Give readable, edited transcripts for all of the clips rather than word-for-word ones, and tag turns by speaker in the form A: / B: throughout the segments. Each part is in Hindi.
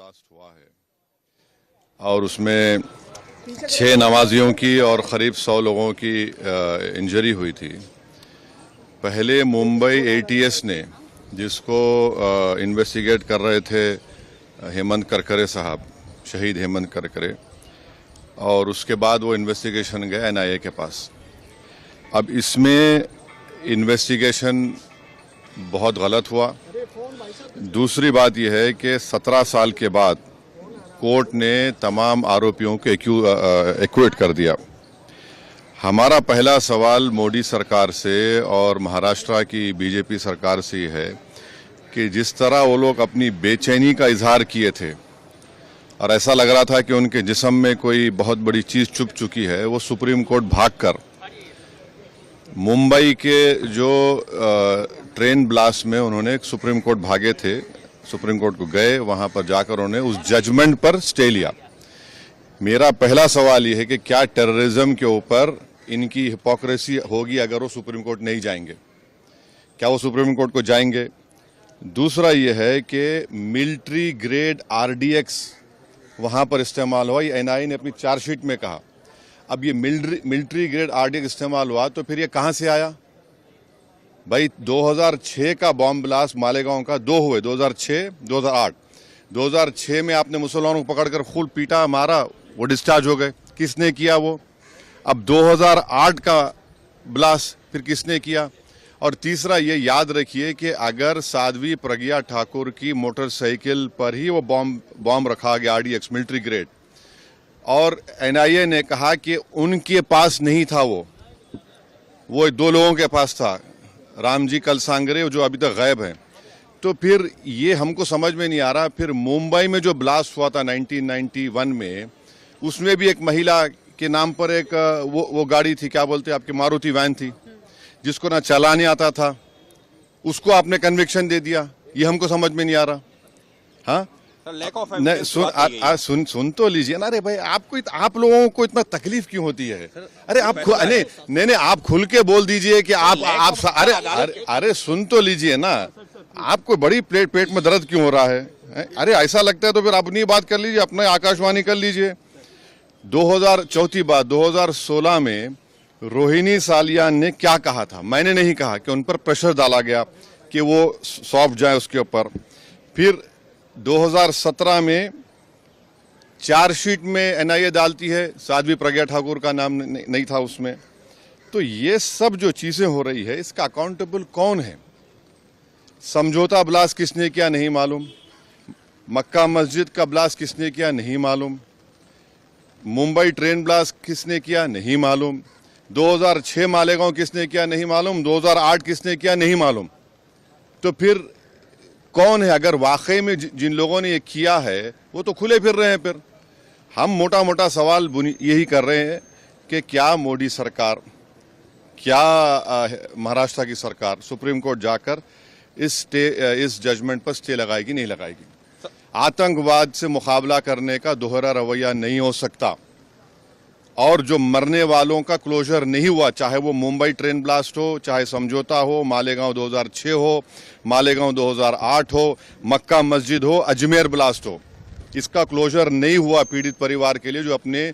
A: ब्लास्ट हुआ है और उसमें 6 नमाजियों की और करीब 100 लोगों की इंजरी हुई थी। पहले मुंबई एटीएस ने, जिसको इन्वेस्टिगेट कर रहे थे हेमंत करकरे साहब, शहीद हेमंत करकरे, और उसके बाद वो इन्वेस्टिगेशन गया एनआईए के पास। अब इसमें इन्वेस्टिगेशन बहुत गलत हुआ। दूसरी बात यह है कि 17 साल के बाद कोर्ट ने तमाम आरोपियों को एक्विट कर दिया। हमारा पहला सवाल मोदी सरकार से और महाराष्ट्र की बीजेपी सरकार से ही है कि जिस तरह वो लोग अपनी बेचैनी का इजहार किए थे और ऐसा लग रहा था कि उनके जिस्म में कोई बहुत बड़ी चीज़ छुप चुकी है, वो सुप्रीम कोर्ट भागकर मुंबई के जो ट्रेन ब्लास्ट में उन्होंने सुप्रीम कोर्ट भागे थे, सुप्रीम कोर्ट को गए, वहां पर जाकर उन्होंने उस जजमेंट पर स्टे लिया। मेरा पहला सवाल यह है कि क्या टेररिज्म के ऊपर इनकी हिपोक्रेसी होगी अगर वो सुप्रीम कोर्ट नहीं जाएंगे? क्या वो सुप्रीम कोर्ट को जाएंगे? दूसरा यह है कि मिलिट्री ग्रेड आरडीएक्स वहां पर इस्तेमाल हुआ, ये एनआईए ने अपनी चार्जशीट में कहा। अब ये मिलिट्री ग्रेड आरडीएक्स इस्तेमाल हुआ तो फिर ये कहां से आया? भाई 2006 का बॉम्ब ब्लास्ट मालेगांव का 2 हुए, 2006, 2008। 2006 में आपने मुसलमानों को पकड़कर खूब पीटा, मारा, वो डिस्चार्ज हो गए। किसने किया वो? अब 2008 का ब्लास्ट फिर किसने किया? और तीसरा ये याद रखिए कि अगर साध्वी प्रज्ञा ठाकुर की मोटरसाइकिल पर ही वो बॉम्ब रखा गया आरडीएक्स मिलिट्री ग्रेड, और एनआईए ने कहा कि उनके पास नहीं था, वो 2 लोगों के पास था, रामजी कलसांगरे, जो अभी तक गायब हैं, तो फिर ये हमको समझ में नहीं आ रहा। फिर मुंबई में जो ब्लास्ट हुआ था 1991 में, उसमें भी एक महिला के नाम पर एक वो गाड़ी थी, क्या बोलते हैं आपकी, मारुति वैन थी, जिसको ना चलाने आता था, उसको आपने कन्विक्शन दे दिया। ये हमको समझ में नहीं आ रहा। हाँ, सुन तो लीजिए ना। अरे भाई, आप लोगों को इतना तकलीफ क्यों होती है? अरे आप नहीं, आप खुल के बोल दीजिए कि आप अरे सुन तो लीजिए ना। आपको बड़ी पेट में दर्द क्यों हो रहा है? अरे ऐसा लगता है तो फिर अपनी बात कर लीजिए, अपने आकाशवाणी कर लीजिए। 2016 में रोहिणी सालियान ने क्या कहा था? मैंने नहीं कहा कि उन पर प्रेशर डाला गया कि वो सॉफ्ट जाए उसके ऊपर। फिर 2017 में चार्जशीट में एनआईए डालती है, साध्वी प्रज्ञा ठाकुर का नाम नहीं था उसमें। तो ये सब जो चीजें हो रही है, इसका अकाउंटेबल कौन है? समझौता ब्लास्ट किसने किया नहीं मालूम, मक्का मस्जिद का ब्लास्ट किसने किया नहीं मालूम, मुंबई ट्रेन ब्लास्ट किसने किया नहीं मालूम, 2006 मालेगांव किसने किया नहीं मालूम, 2008 किसने किया नहीं मालूम। तो फिर कौन है? अगर वाकई में जिन लोगों ने ये किया है वो तो खुले फिर रहे हैं। फिर हम मोटा मोटा सवाल यही कर रहे हैं कि क्या मोदी सरकार, क्या महाराष्ट्र की सरकार सुप्रीम कोर्ट जाकर इस जजमेंट पर स्टे लगाएगी, नहीं लगाएगी? आतंकवाद से मुकाबला करने का दोहरा रवैया नहीं हो सकता, और जो मरने वालों का क्लोजर नहीं हुआ, चाहे वो मुंबई ट्रेन ब्लास्ट हो, चाहे समझौता हो, मालेगांव 2006 हो, मालेगांव 2008 हो, मक्का मस्जिद हो, अजमेर ब्लास्ट हो, इसका क्लोजर नहीं हुआ पीड़ित परिवार के लिए जो अपने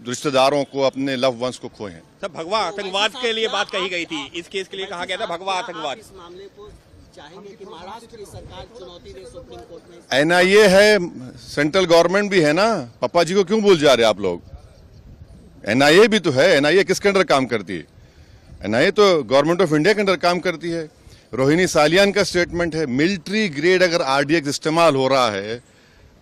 A: रिश्तेदारों को, अपने लव वंस को खोए हैं।
B: सर, भगवा आतंकवाद के लिए बात कही गई थी, इस केस के लिए कहा गया था भगवा आतंकवाद। इस मामले को चाहेंगे कि महाराष्ट्र की सरकार चुनौती दे सुप्रीम कोर्ट में?
A: एनआईए है, सेंट्रल गवर्नमेंट भी है ना। पापा जी को क्यों भूल जा रहे आप लोग? एनआईए भी तो है। एनआईए किसके अंडर काम करती है? एनआईए तो गवर्नमेंट ऑफ इंडिया के अंडर काम करती है। रोहिणी सालियान का स्टेटमेंट है, मिलिट्री ग्रेड अगर आरडीएक्स इस्तेमाल हो रहा है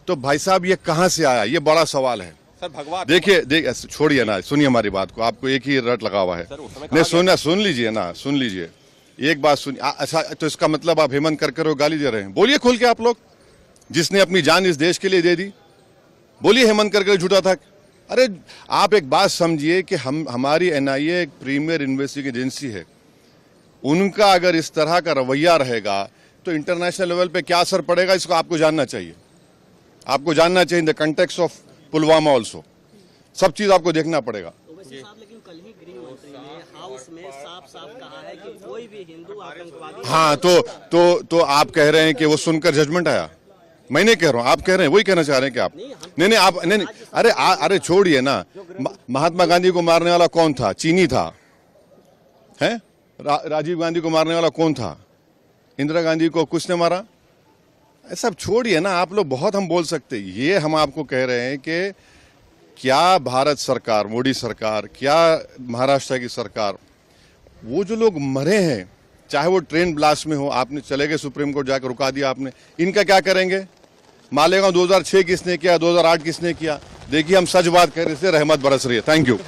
A: तो भाई साहब ये कहां से आया? ये बड़ा सवाल है।
B: सर, भगवा
A: देखिए छोड़िए ना, सुनिए हमारी बात को। आपको एक ही रट लगा हुआ है। नहीं, सुन लीजिए ना, सुन लीजिए एक बात सुनिए। अच्छा, तो इसका मतलब आप हेमंत करकरे को गाली दे रहे हैं? बोलिए खुल के आप लोग, जिसने अपनी जान इस देश के लिए दे दी, बोलिए हेमंत करकरे झूठा था। अरे आप एक बात समझिए कि हमारी एनआईए एक प्रीमियर इन्वेस्टिगेटिव एजेंसी है। उनका अगर इस तरह का रवैया रहेगा तो इंटरनेशनल लेवल पे क्या असर पड़ेगा, इसको आपको जानना चाहिए। आपको जानना चाहिए in the context of Pulwama also. सब चीज आपको देखना पड़ेगा।
C: लेकिन कल ही गृह मंत्री ने हाउस में साफ कहा है कि कोई भी हिंदू आतंकवादी।
A: हाँ, तो आप कह रहे हैं कि वो सुनकर जजमेंट आया? मैं नहीं कह रहा हूं, आप कह रहे हैं, वही कहना चाह रहे हैं कि आप नहीं आप नहीं अरे छोड़िए ना। महात्मा गांधी को मारने वाला कौन था? चीनी था। है राजीव गांधी को मारने वाला कौन था? इंदिरा गांधी को किसने मारा? सब छोड़िए ना, आप लोग बहुत हम बोल सकते। ये हम आपको कह रहे हैं कि क्या भारत सरकार, मोदी सरकार, क्या महाराष्ट्र की सरकार, वो जो लोग मरे हैं, चाहे वो ट्रेन ब्लास्ट में हो, आपने चले गए सुप्रीम कोर्ट जाकर रुका दिया आपने, इनका क्या करेंगे? मालेगांव 2006 किसने किया, 2008 किसने किया? देखिए हम सच बात कर रहे थे, रहमत बरस रही है। Thank you.